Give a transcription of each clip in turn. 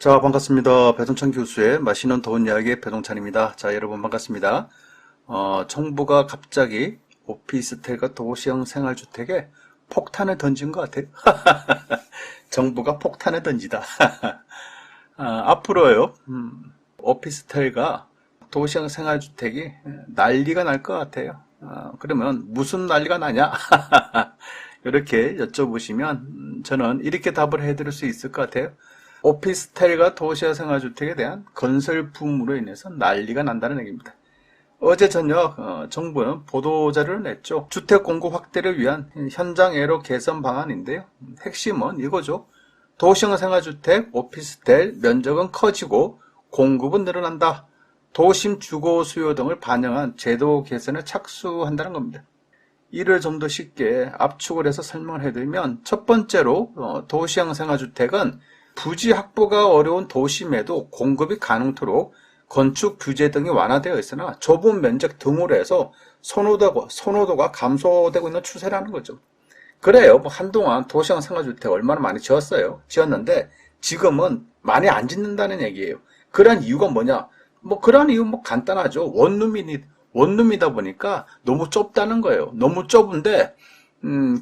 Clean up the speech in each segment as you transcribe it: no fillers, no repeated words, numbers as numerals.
자, 반갑습니다. 배동찬 교수의 맛있는 더운 이야기의 배동찬입니다. 자, 여러분 반갑습니다. 정부가 갑자기 오피스텔과 도시형 생활주택에 폭탄을 던진 것 같아요. 정부가 폭탄을 던지다. 앞으로요, 오피스텔과 도시형 생활주택이 난리가 날 것 같아요. 그러면 무슨 난리가 나냐? 이렇게 여쭤보시면 저는 이렇게 답을 해드릴 수 있을 것 같아요. 오피스텔과 도시형 생활주택에 대한 건설 붐으로 인해서 난리가 난다는 얘기입니다. 어제 저녁 정부는 보도자료를 냈죠. 주택 공급 확대를 위한 현장 애로 개선 방안인데요. 핵심은 이거죠. 도시형 생활주택, 오피스텔 면적은 커지고 공급은 늘어난다. 도심 주거 수요 등을 반영한 제도 개선에 착수한다는 겁니다. 이를 좀 더 쉽게 압축을 해서 설명을 해드리면 첫 번째로 도시형 생활주택은 부지 확보가 어려운 도심에도 공급이 가능토록 건축 규제 등이 완화되어 있으나 좁은 면적 등으로 해서 선호도가 감소되고 있는 추세라는 거죠. 그래요. 한동안 도시형 생활주택 얼마나 많이 지었는데 지금은 많이 안 짓는다는 얘기예요. 그런 이유가 뭐냐? 그런 이유 간단하죠. 원룸이다 보니까 너무 좁다는 거예요. 너무 좁은데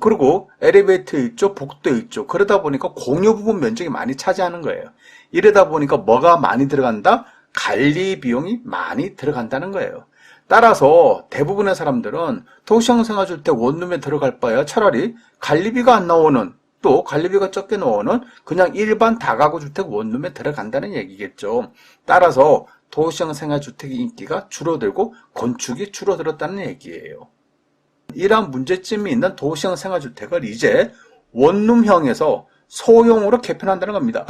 그리고 엘리베이터 있죠, 복도 있죠. 그러다 보니까 공유 부분 면적이 많이 차지하는 거예요. 이러다 보니까 뭐가 많이 들어간다? 관리 비용이 많이 들어간다는 거예요. 따라서 대부분의 사람들은 도시형 생활주택 원룸에 들어갈 바에야 차라리 관리비가 안 나오는, 또 관리비가 적게 나오는 그냥 일반 다가구 주택 원룸에 들어간다는 얘기겠죠. 따라서 도시형 생활주택의 인기가 줄어들고 건축이 줄어들었다는 얘기예요. 이러한 문제점이 있는 도시형 생활주택을 이제 원룸형에서 소형으로 개편한다는 겁니다.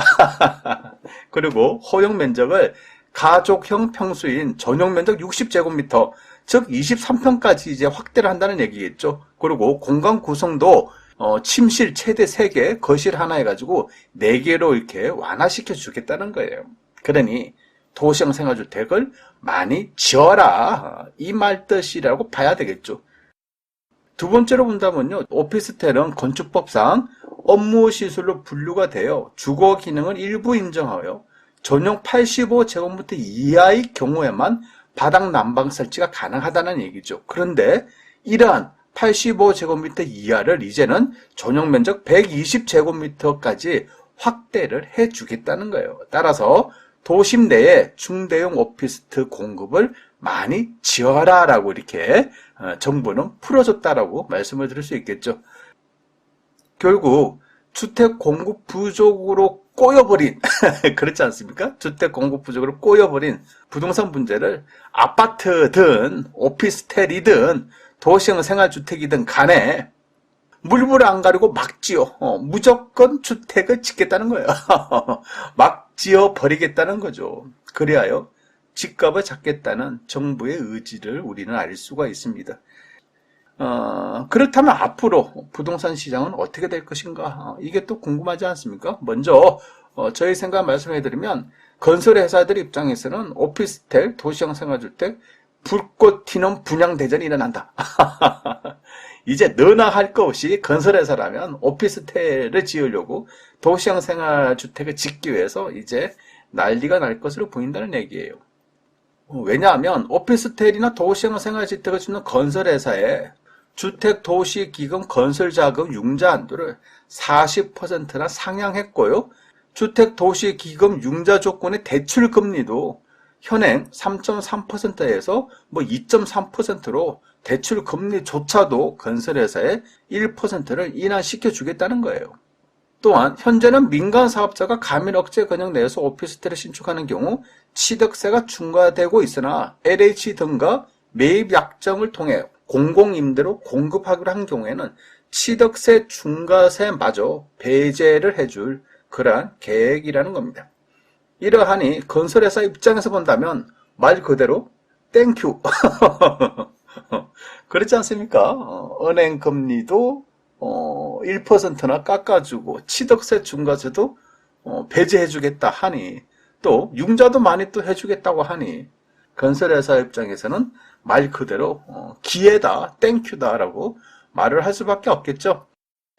그리고 허용 면적을 가족형 평수인 전용 면적 60제곱미터, 즉 23평까지 이제 확대를 한다는 얘기겠죠. 그리고 공간 구성도 침실 최대 3개, 거실 하나 해가지고 4개로 이렇게 완화시켜 주겠다는 거예요. 그러니 도시형 생활주택을 많이 지어라, 이 말뜻이라고 봐야 되겠죠. 두 번째로 본다면요, 오피스텔은 건축법상 업무 시설로 분류가 되어 주거 기능을 일부 인정하여 전용 85제곱미터 이하의 경우에만 바닥 난방 설치가 가능하다는 얘기죠. 그런데 이러한 85제곱미터 이하를 이제는 전용 면적 120제곱미터까지 확대를 해주겠다는 거예요. 따라서 도심 내에 중대형 오피스텔 공급을 많이 지어라 라고 이렇게 정부는 풀어줬다라고 말씀을 드릴 수 있겠죠. 결국 주택 공급 부족으로 꼬여버린 그렇지 않습니까? 주택 공급 부족으로 꼬여버린 부동산 문제를 아파트든 오피스텔이든 도시형 생활주택이든 간에 물불 안 가리고 막 지어 무조건 주택을 짓겠다는 거예요. 막 지어 버리겠다는 거죠. 그래야요 집값을 잡겠다는 정부의 의지를 우리는 알 수가 있습니다. 그렇다면 앞으로 부동산 시장은 어떻게 될 것인가? 이게 또 궁금하지 않습니까? 먼저 저희 생각 말씀해드리면 건설회사들 입장에서는 오피스텔, 도시형 생활주택 불꽃 튀는 분양 대전이 일어난다. 이제 너나 할 거 없이 건설회사라면 오피스텔을 지으려고 도시형 생활주택을 짓기 위해서 이제 난리가 날 것으로 보인다는 얘기예요. 왜냐하면 오피스텔이나 도시형 생활주택을 짓는 건설회사에 주택도시기금 건설자금 융자 한도를 40%나 상향했고요. 주택도시기금 융자 조건의 대출금리도 현행 3.3%에서 2.3%로 대출금리조차도 건설회사에 1%를 인하시켜 주겠다는 거예요. 또한 현재는 민간 사업자가 가민 억제 권역 내에서 오피스텔을 신축하는 경우 취득세가 중과되고 있으나 LH 등과 매입 약정을 통해 공공임대로 공급하기로 한 경우에는 취득세 중과세마저 배제를 해줄 그러한 계획이라는 겁니다. 이러하니 건설회사 입장에서 본다면 말 그대로 땡큐. 그렇지 않습니까? 은행 금리도 1%나 깎아주고 취득세 중과세도 배제해주겠다 하니, 또 융자도 많이 또 해주겠다고 하니 건설회사 입장에서는 말 그대로 기회다, 땡큐다라고 말을 할 수밖에 없겠죠.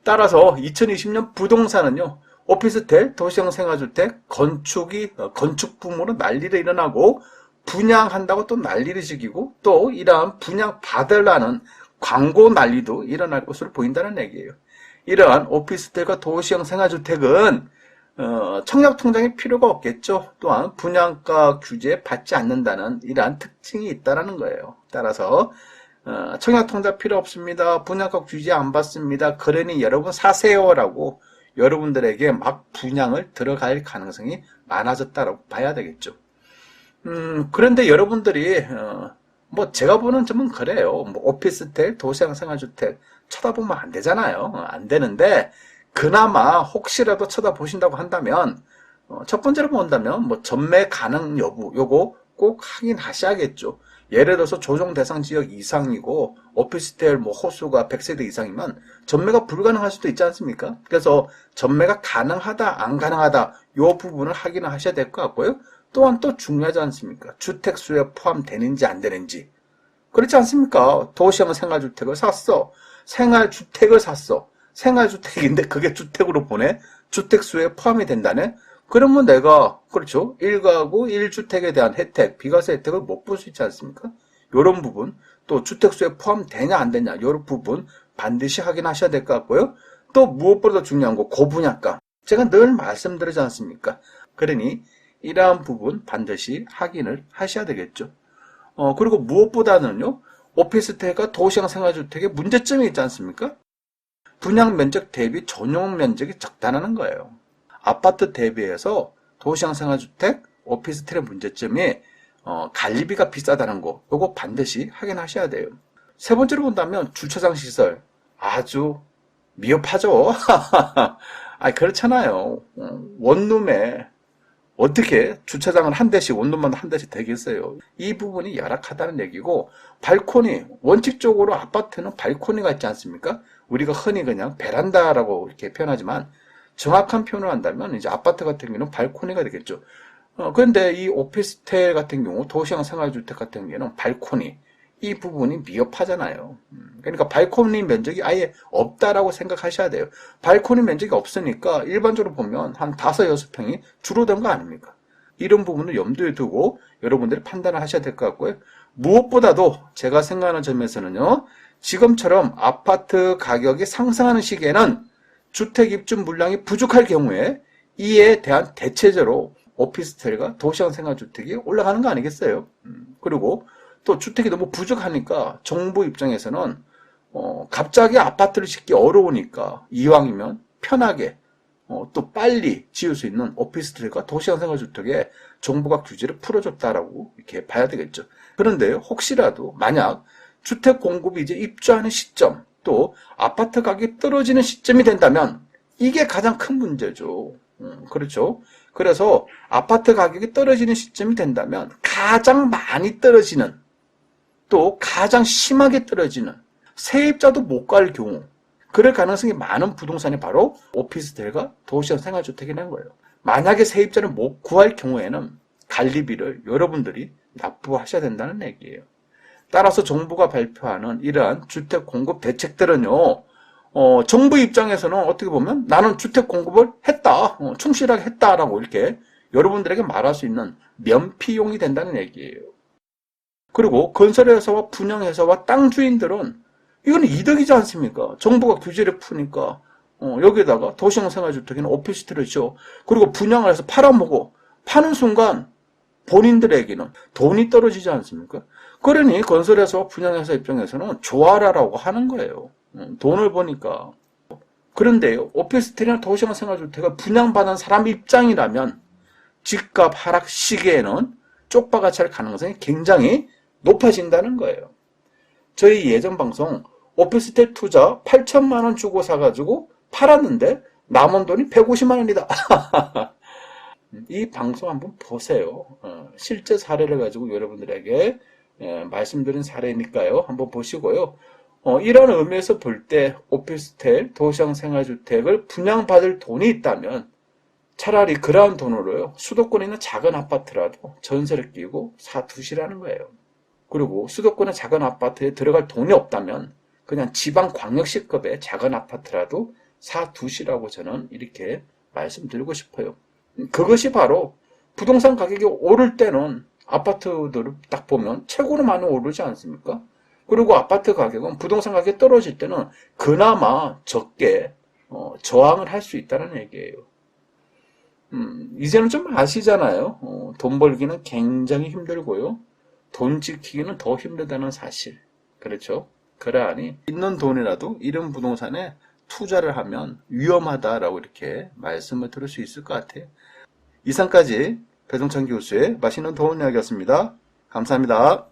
따라서 2020년 부동산은요, 오피스텔, 도시형 생활주택, 건축 붐으로 난리를 일어나고 분양한다고 또 난리를 지기고 또 이러한 분양 받으려는 광고 난리도 일어날 것으로 보인다는 얘기예요. 이러한 오피스텔과 도시형 생활주택은 청약 통장이 필요가 없겠죠. 또한 분양가 규제에 받지 않는다는 이러한 특징이 있다는 거예요. 따라서 청약 통장 필요 없습니다. 분양가 규제 안 받습니다. 그러니 여러분 사세요라고 여러분들에게 막 분양을 들어갈 가능성이 많아졌다고 봐야 되겠죠. 그런데 여러분들이 뭐 제가 보는 점은 그래요. 뭐 오피스텔, 도시형 생활주택 쳐다보면 안 되잖아요. 안 되는데 그나마 혹시라도 쳐다보신다고 한다면 첫 번째로 본다면 뭐 전매 가능 여부 요거 꼭 확인하셔야겠죠. 예를 들어서 조정 대상 지역 이상이고 오피스텔 뭐 호수가 100세대 이상이면 전매가 불가능할 수도 있지 않습니까? 그래서 전매가 가능하다 안 가능하다 요 부분을 확인을 하셔야 될 것 같고요. 또한 또 중요하지 않습니까? 주택수에 포함되는지 안 되는지. 그렇지 않습니까? 도시형 생활주택을 샀어. 생활주택을 샀어. 생활주택인데 그게 주택으로 보내? 주택수에 포함이 된다네? 그러면 내가 그렇죠. 1가구 1주택에 대한 혜택, 비과세 혜택을 못 볼 수 있지 않습니까? 이런 부분, 또 주택수에 포함되냐 안 되냐 이런 부분 반드시 확인하셔야 될 것 같고요. 또 무엇보다 중요한 거 고분양가. 제가 늘 말씀드리지 않습니까? 그러니 이러한 부분 반드시 확인을 하셔야 되겠죠. 그리고 무엇보다는요. 오피스텔과 도시형 생활주택의 문제점이 있지 않습니까? 분양 면적 대비 전용 면적이 적다는 거예요. 아파트 대비해서 도시형 생활주택, 오피스텔의 문제점이 관리비가 비싸다는 거 요거 반드시 확인하셔야 돼요. 세 번째로 본다면 주차장 시설 아주 미흡하죠. 그렇잖아요. 원룸에 어떻게 주차장을 한 대씩 원룸마다 한 대씩 되겠어요. 이 부분이 열악하다는 얘기고 발코니 원칙적으로 아파트는 발코니가 있지 않습니까? 우리가 흔히 그냥 베란다라고 이렇게 표현하지만 정확한 표현을 한다면 이제 아파트 같은 경우는 발코니가 되겠죠. 그런데 이 오피스텔 같은 경우 도시형 생활주택 같은 경우는 발코니 이 부분이 미흡하잖아요. 그러니까 발코니 면적이 아예 없다라고 생각하셔야 돼요. 발코니 면적이 없으니까 일반적으로 보면 한 5, 6평이 줄어든 거 아닙니까? 이런 부분을 염두에 두고 여러분들이 판단을 하셔야 될 것 같고요. 무엇보다도 제가 생각하는 점에서는요. 지금처럼 아파트 가격이 상승하는 시기에는 주택 입주 물량이 부족할 경우에 이에 대한 대체제로 오피스텔과 도시형 생활주택이 올라가는 거 아니겠어요? 그리고 또 주택이 너무 부족하니까 정부 입장에서는 갑자기 아파트를 짓기 어려우니까 이왕이면 편하게 또 빨리 지을 수 있는 오피스텔과 도시형 생활주택에 정부가 규제를 풀어줬다라고 이렇게 봐야 되겠죠. 그런데 혹시라도 만약 주택 공급이 이제 입주하는 시점 또 아파트 가격이 떨어지는 시점이 된다면 이게 가장 큰 문제죠. 그렇죠. 그래서 아파트 가격이 떨어지는 시점이 된다면 가장 많이 떨어지는 또 가장 심하게 떨어지는 세입자도 못 갈 경우 그럴 가능성이 많은 부동산이 바로 오피스텔과 도시형 생활주택이라는 거예요. 만약에 세입자를 못 구할 경우에는 관리비를 여러분들이 납부하셔야 된다는 얘기예요. 따라서 정부가 발표하는 이러한 주택 공급 대책들은요. 정부 입장에서는 어떻게 보면 나는 주택 공급을 했다. 충실하게 했다라고 이렇게 여러분들에게 말할 수 있는 면피용이 된다는 얘기예요. 그리고 건설회사와 분양회사와 땅 주인들은 이건 이득이지 않습니까? 정부가 규제를 푸니까 여기에다가 도시형 생활주택이나 오피스텔을 지어 그리고 분양을 해서 팔아먹어 파는 순간 본인들에게는 돈이 떨어지지 않습니까? 그러니 건설회사와 분양회사 입장에서는 좋아라라고 하는 거예요. 돈을 버니까. 그런데 오피스텔이나 도시형 생활주택을 분양받은 사람 입장이라면 집값 하락 시기에는 쪽박아치 할 가능성이 굉장히 높아진다는 거예요. 저희 예전 방송 오피스텔 투자 8천만 원 주고 사가지고 팔았는데 남은 돈이 150만 원이다. 이 방송 한번 보세요. 실제 사례를 가지고 여러분들에게 말씀드린 사례니까요. 한번 보시고요. 이런 의미에서 볼 때 오피스텔, 도시형 생활주택을 분양받을 돈이 있다면 차라리 그러한 돈으로요. 수도권에 있는 작은 아파트라도 전세를 끼고 사두시라는 거예요. 그리고 수도권의 작은 아파트에 들어갈 돈이 없다면 그냥 지방광역시급의 작은 아파트라도 사두시라고 저는 이렇게 말씀드리고 싶어요. 그것이 바로 부동산 가격이 오를 때는 아파트들을 딱 보면 최고로 많이 오르지 않습니까? 그리고 아파트 가격은 부동산 가격이 떨어질 때는 그나마 적게 저항을 할 수 있다는 얘기예요. 이제는 좀 아시잖아요. 돈 벌기는 굉장히 힘들고요. 돈 지키기는 더 힘들다는 사실. 그렇죠? 그러하니 있는 돈이라도 이런 부동산에 투자를 하면 위험하다라고 이렇게 말씀을 드릴 수 있을 것 같아요. 이상까지 배동찬 교수의 맛있는 도움 이야기였습니다. 감사합니다.